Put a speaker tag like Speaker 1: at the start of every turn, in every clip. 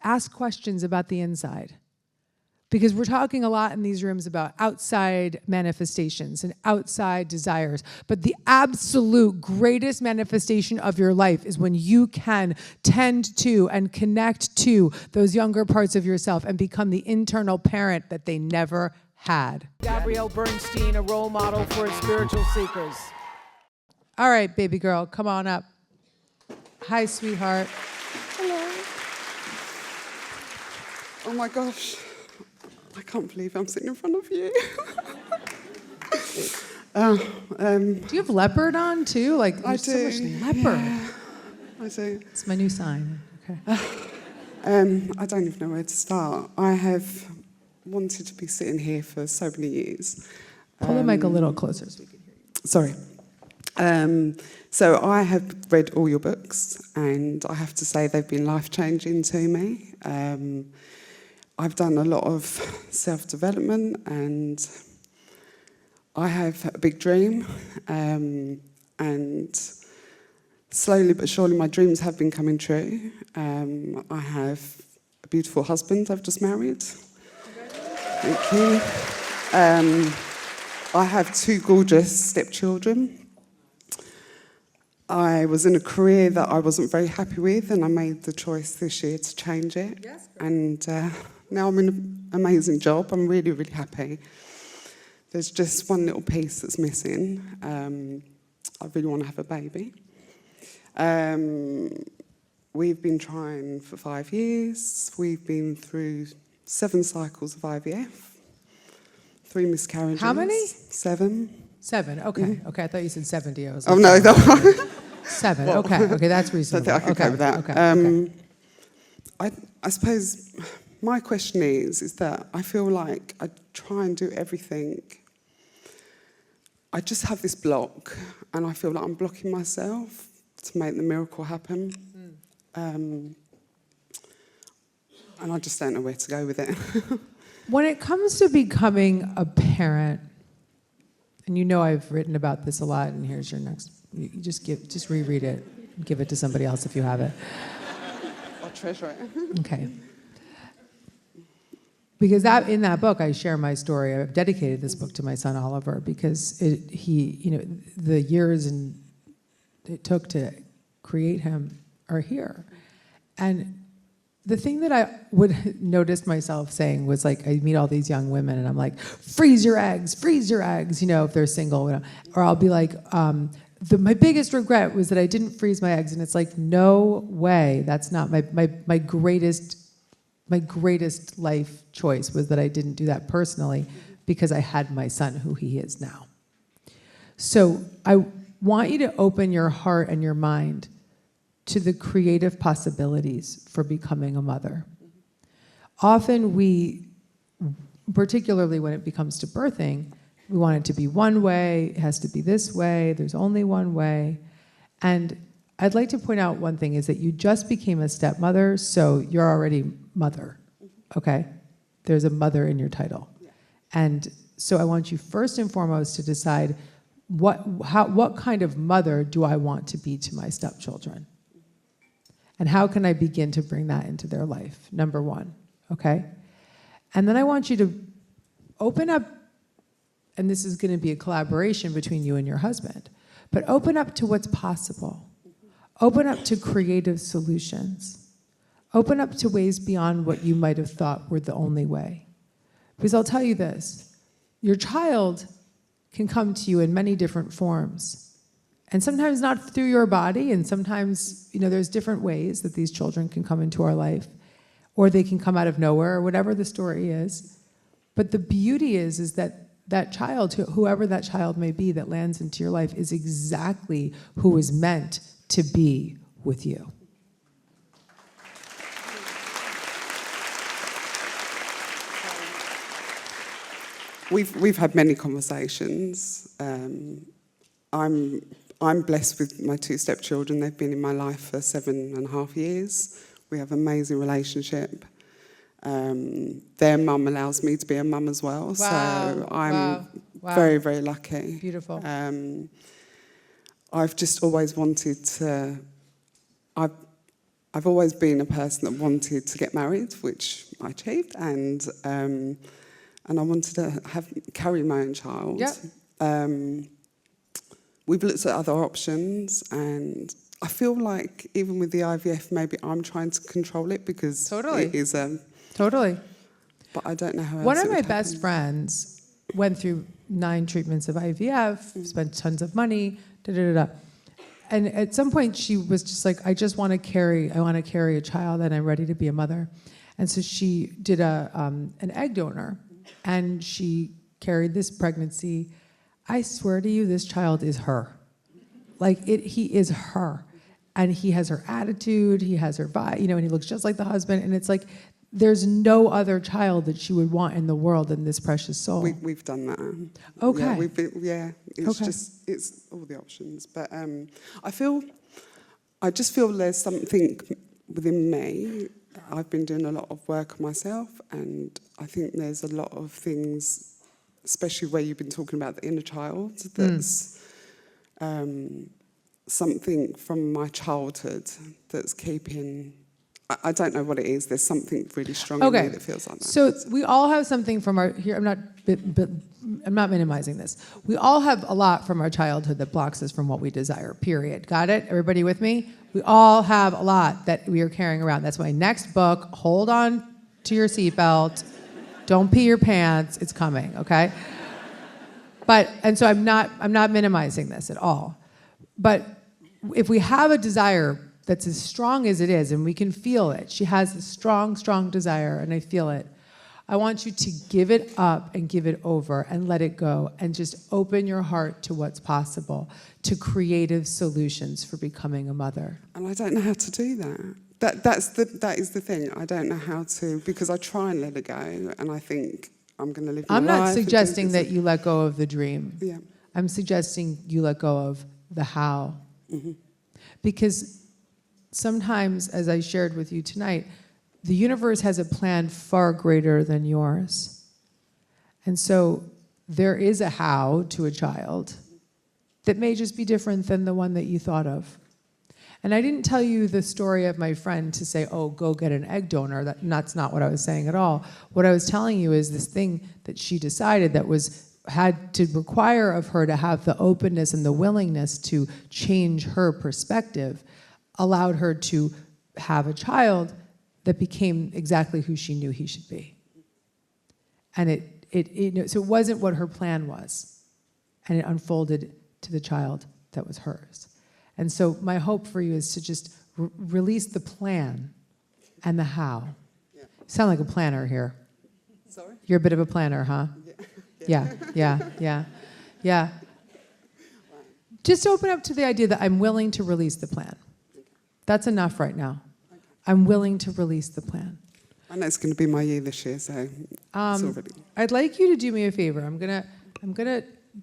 Speaker 1: ask questions about the inside. Because we're talking a lot in these rooms about outside manifestations and outside desires. But the absolute greatest manifestation of your life is when you can tend to and connect to those younger parts of yourself and become the internal parent that they never had.
Speaker 2: Gabrielle Bernstein, a role model for spiritual seekers.
Speaker 1: All right, baby girl, come on up. Hi, sweetheart.
Speaker 3: Hello. Oh my gosh. I can't believe I'm sitting in front of you.
Speaker 1: Do you have leopard on too? Like
Speaker 3: I
Speaker 1: there's
Speaker 3: do.
Speaker 1: so much leopard.
Speaker 3: Yeah, I do.
Speaker 1: It's my new sign. Okay.
Speaker 3: I don't even know where to start. I have wanted to be sitting here for so many years.
Speaker 1: Pull the mic a little closer so we can hear you.
Speaker 3: Sorry. So I have read all your books, and I have to say they've been life-changing to me. I've done a lot of self-development, and I have a big dream, and slowly but surely my dreams have been coming true. I have a beautiful husband I've just married. Thank you. I have 2 gorgeous stepchildren. I was in a career that I wasn't very happy with, and I made the choice this year to change it. Yes, and now I'm in an amazing job. I'm really, really happy. There's just one little piece that's missing. I really want to have a baby. We've been trying for 5 years. We've been through 7 cycles of IVF, 3 miscarriages.
Speaker 1: How many?
Speaker 3: 7.
Speaker 1: 7, okay. Mm-hmm. Okay, I thought you said 70. I was
Speaker 3: Oh,
Speaker 1: like,
Speaker 3: no.
Speaker 1: 7, well, okay, that's reasonable.
Speaker 3: I think I can go with that.
Speaker 1: Okay.
Speaker 3: I suppose my question is that I feel like I try and do everything. I just have this block, and I feel like I'm blocking myself to make the miracle happen. And I just don't know where to go with it.
Speaker 1: When it comes to becoming a parent, and you know I've written about this a lot, and here's your next, you just reread it, and give it to somebody else if you have it.
Speaker 3: I'll treasure it.
Speaker 1: Okay. Because in that book, I share my story. I've dedicated this book to my son Oliver because the years it took to create him are here, and the thing that I would notice myself saying was like, I meet all these young women and I'm like, freeze your eggs, if they're single, or I'll be like, my biggest regret was that I didn't freeze my eggs, and it's like, no way, that's not my greatest life choice was that I didn't do that personally because I had my son who he is now. So I want you to open your heart and your mind to the creative possibilities for becoming a mother. Often we, particularly when it comes to birthing, we want it to be one way, it has to be this way, there's only one way. And I'd like to point out one thing is that you just became a stepmother, so you're already mother, okay? There's a mother in your title. Yeah. And so I want you first and foremost to decide what kind of mother do I want to be to my stepchildren? And how can I begin to bring that into their life? Number 1, okay? And then I want you to open up, and this is going to be a collaboration between you and your husband, but open up to what's possible. Open up to creative solutions. Open up to ways beyond what you might have thought were the only way. Because I'll tell you this, your child can come to you in many different forms. And sometimes not through your body, and sometimes, there's different ways that these children can come into our life, or they can come out of nowhere, or whatever the story is. But the beauty is that child, whoever that child may be that lands into your life, is exactly who is meant to be with you.
Speaker 3: We've had many conversations. I'm blessed with my 2 stepchildren. They've been in my life for 7.5 years. We have an amazing relationship. Their mum allows me to be a mum as well. Wow. So I'm very, very lucky.
Speaker 1: Beautiful.
Speaker 3: I've just always wanted to... I've always been a person that wanted to get married, which I achieved, and I wanted to carry my own child.
Speaker 1: Yep.
Speaker 3: We've looked at other options, and I feel like even with the IVF, maybe I'm trying to control it because
Speaker 1: Totally.
Speaker 3: it is.
Speaker 1: Totally.
Speaker 3: But I don't know how else
Speaker 1: One
Speaker 3: it
Speaker 1: of my
Speaker 3: would
Speaker 1: best
Speaker 3: happen.
Speaker 1: friends went through 9 treatments of IVF, spent tons of money, da-da-da-da. And at some point she was just like, I want to carry a child and I'm ready to be a mother. And so she did an egg donor and she carried this pregnancy. I swear to you, this child is her. He is her. And he has her attitude, he has her vibe, and he looks just like the husband. And it's like, there's no other child that she would want in the world than this precious soul.
Speaker 3: We've done that.
Speaker 1: Okay.
Speaker 3: Yeah, it's
Speaker 1: Okay.
Speaker 3: it's all the options. But I just feel there's something within me. I've been doing a lot of work on myself, and I think there's a lot of things, especially where you've been talking about the inner child, that's something from my childhood that's keeping. I don't know what it is. There's something really strong in me that feels like that.
Speaker 1: So we all have something from our here. I'm not minimizing this. We all have a lot from our childhood that blocks us from what we desire. Period. Got it? Everybody with me? We all have a lot that we are carrying around. That's my next book. Hold on to your seatbelt. Don't pee your pants. It's coming. Okay. And so I'm not minimizing this at all. But if we have a desire that's as strong as it is, and we can feel it. She has a strong, strong desire, and I feel it. I want you to give it up and give it over and let it go and just open your heart to what's possible, to creative solutions for becoming a mother.
Speaker 3: And I don't know how to do that. That is the thing. I don't know how to, because I try and let it go, and I think I'm going to live my life.
Speaker 1: I'm not suggesting that you let go of the dream.
Speaker 3: Yeah.
Speaker 1: I'm suggesting you let go of the how.
Speaker 3: Mm-hmm.
Speaker 1: Because sometimes, as I shared with you tonight, the universe has a plan far greater than yours. And so there is a how to a child that may just be different than the one that you thought of. And I didn't tell you the story of my friend to say, oh, go get an egg donor. That's not what I was saying at all. What I was telling you is this thing that she decided that had to require of her to have the openness and the willingness to change her perspective, allowed her to have a child that became exactly who she knew he should be. And so it wasn't what her plan was. And it unfolded to the child that was hers. And so my hope for you is to just release the plan and the how. Yeah. You sound like a planner here.
Speaker 3: Sorry?
Speaker 1: You're a bit of a planner, huh? Yeah. Just open up to the idea that I'm willing to release the plan. That's enough right now. Okay. I'm willing to release the plan.
Speaker 3: I know it's going to be my year this year, so it's already.
Speaker 1: I'd like you to do me a favor. I'm gonna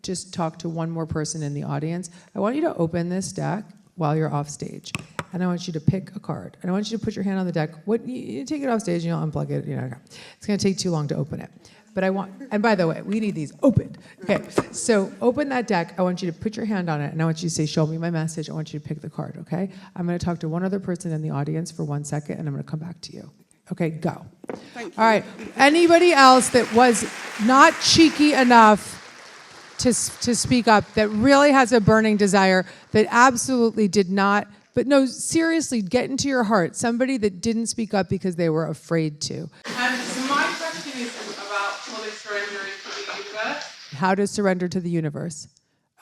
Speaker 1: just talk to one more person in the audience. I want you to open this deck while you're off stage, and I want you to pick a card, and I want you to put your hand on the deck. You take it off stage, and you'll unplug it. It's going to take too long to open it. But and by the way, we need these opened. Okay, so open that deck. I want you to put your hand on it, and I want you to say, show me my message. I want you to pick the card, okay? I'm going to talk to one other person in the audience for 1 second, and I'm going to come back to you. Okay, go.
Speaker 3: Thank you.
Speaker 1: All right, anybody else that was not cheeky enough to speak up, that really has a burning desire, that absolutely did not, but no, seriously, get into your heart. Somebody that didn't speak up because they were afraid to.
Speaker 4: And so my question is about fully surrendering to the universe.
Speaker 1: How to surrender to the universe.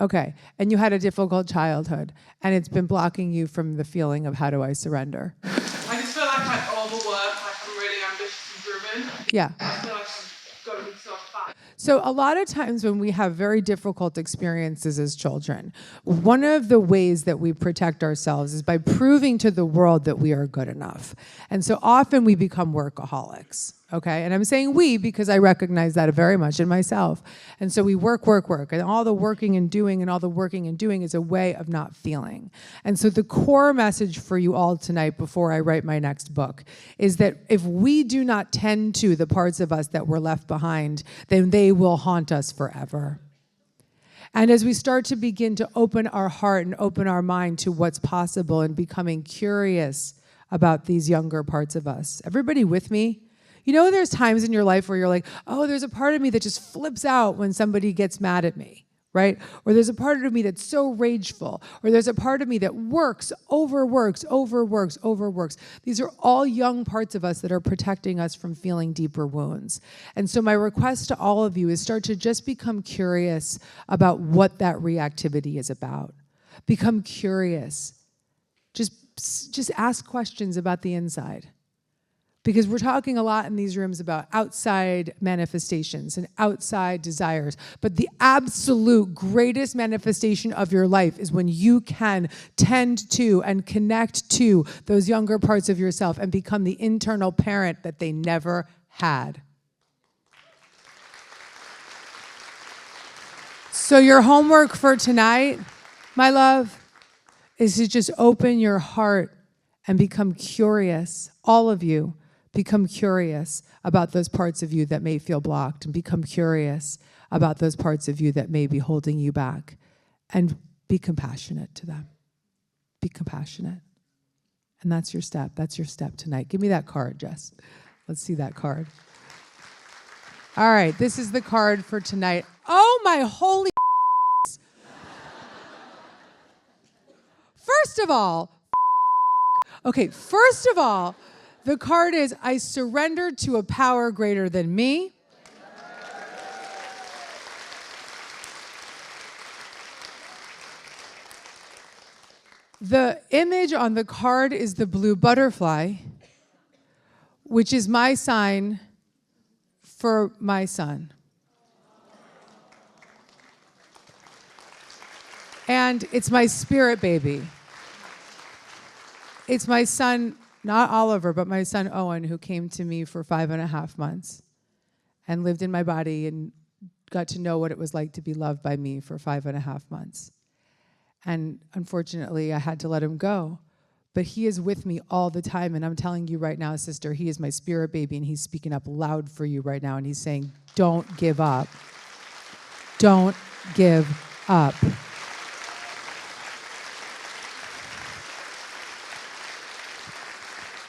Speaker 1: Okay, and you had a difficult childhood, and it's been blocking you from the feeling of how do I surrender?
Speaker 4: I just feel like I overwork, like I'm really ambitious and driven.
Speaker 1: Yeah.
Speaker 4: I feel like I've got to be so fast.
Speaker 1: So a lot of times when we have very difficult experiences as children, one of the ways that we protect ourselves is by proving to the world that we are good enough. And so often we become workaholics, okay? And I'm saying we because I recognize that very much in myself. And so we work. And all the working and doing is a way of not feeling. And so the core message for you all tonight before I write my next book is that if we do not tend to the parts of us that were left behind, then they will haunt us forever. And as we start to begin to open our heart and open our mind to what's possible and becoming curious about these younger parts of us. Everybody with me? You know, there's times in your life where you're like, oh, there's a part of me that just flips out when somebody gets mad at me, right? Or there's a part of me that's so rageful. Or there's a part of me that overworks. These are all young parts of us that are protecting us from feeling deeper wounds. And so my request to all of you is start to just become curious about what that reactivity is about. Become curious. Just ask questions about the inside. Because we're talking a lot in these rooms about outside manifestations and outside desires. But the absolute greatest manifestation of your life is when you can tend to and connect to those younger parts of yourself and become the internal parent that they never had. So your homework for tonight, my love, is to just open your heart and become curious, all of you. Become curious about those parts of you that may feel blocked, and become curious about those parts of you that may be holding you back, and be compassionate to them. Be compassionate. And that's your step. That's your step tonight. Give me that card, Jess. Let's see that card. All right, this is the card for tonight. Oh, my holy First of all, the card is, I surrender to a power greater than me. The image on the card is the blue butterfly, which is my sign for my son. And it's my spirit baby. It's my son, not Oliver, but my son Owen, who came to me for 5.5 months and lived in my body and got to know what it was like to be loved by me for 5.5 months. And unfortunately, I had to let him go. But he is with me all the time. And I'm telling you right now, sister, he is my spirit baby, and he's speaking up loud for you right now. And he's saying, don't give up. Don't give up.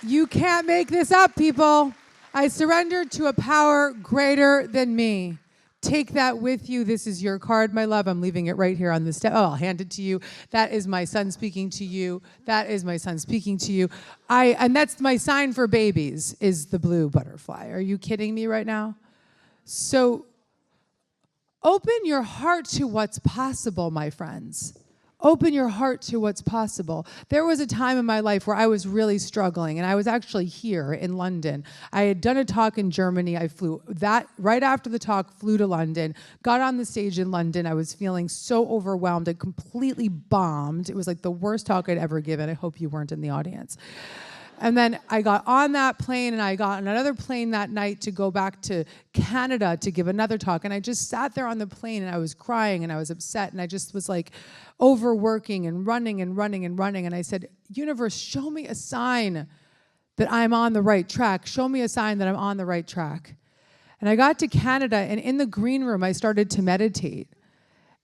Speaker 1: You can't make this up, people. I surrender to a power greater than me. Take that with you. This is your card, my love. I'm leaving it right here on the step. Oh, I'll hand it to you. That is my son speaking to you. That is my son speaking to you. And that's my sign for babies, is the blue butterfly. Are you kidding me right now? So open your heart to what's possible, my friends. Open your heart to what's possible. There was a time in my life where I was really struggling, and I was actually here in London. I had done a talk in Germany. I flew that right after the talk, flew to London, got on the stage in London. I was feeling so overwhelmed. I completely bombed. It was like the worst talk I'd ever given. I hope you weren't in the audience. And then I got on that plane, and I got on another plane that night to go back to Canada to give another talk. And I just sat there on the plane, and I was crying, and I was upset, and I just was like overworking and running. And I said, universe, show me a sign that I'm on the right track. Show me a sign that I'm on the right track. And I got to Canada, and in the green room, I started to meditate.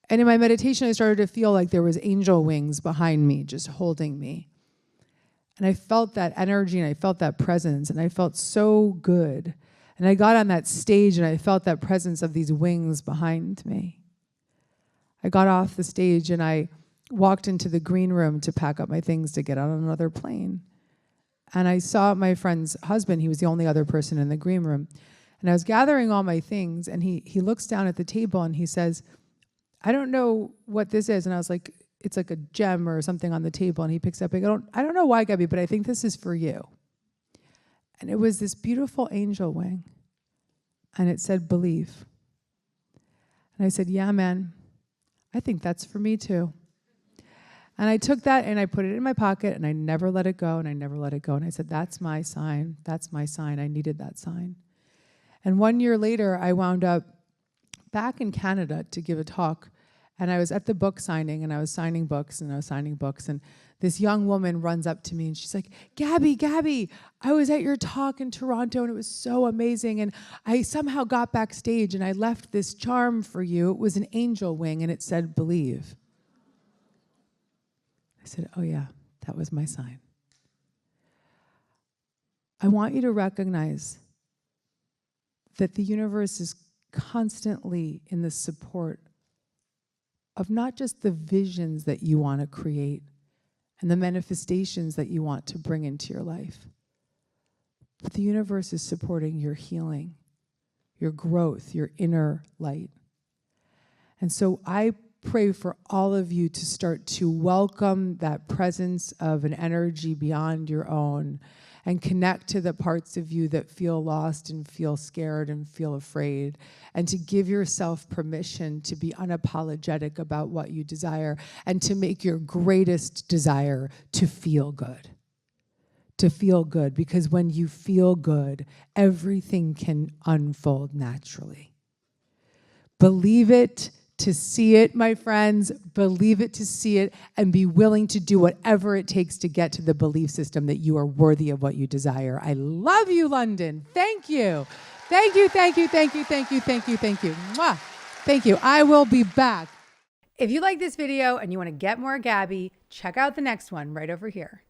Speaker 1: And in my meditation, I started to feel like there was angel wings behind me, just holding me. And I felt that energy, and I felt that presence, and I felt so good. And I got on that stage, and I felt that presence of these wings behind me. I got off the stage, and I walked into the green room to pack up my things to get on another plane. And I saw my friend's husband. He was the only other person in the green room. And I was gathering all my things, and he looks down at the table, and he says, I don't know what this is. And I was like, it's like a gem or something on the table. And he picks up, I don't know why, Gabby, but I think this is for you. And it was this beautiful angel wing. And it said, believe. And I said, yeah, man, I think that's for me too. And I took that and I put it in my pocket, and I never let it go, and I never let it go. And I said, that's my sign. That's my sign. I needed that sign. And 1 year later, I wound up back in Canada to give a talk. And I was at the book signing, and I was signing books, and this young woman runs up to me, and she's like, Gabby, I was at your talk in Toronto, and it was so amazing, and I somehow got backstage, and I left this charm for you. It was an angel wing, and it said, believe. I said, oh yeah, that was my sign. I want you to recognize that the universe is constantly in the support of not just the visions that you want to create and the manifestations that you want to bring into your life, but the universe is supporting your healing, your growth, your inner light. And so I pray for all of you to start to welcome that presence of an energy beyond your own and connect to the parts of you that feel lost and feel scared and feel afraid, and to give yourself permission to be unapologetic about what you desire and to make your greatest desire to feel good. To feel good, because when you feel good, everything can unfold naturally. Believe it to see it, my friends. Believe it to see it, and be willing to do whatever it takes to get to the belief system that you are worthy of what you desire. I love you, London. Thank you. Thank you, thank you, thank you, thank you, thank you, thank you. Mwah. Thank you. I will be back.
Speaker 5: If you like this video and you want to get more Gabby, check out the next one right over here.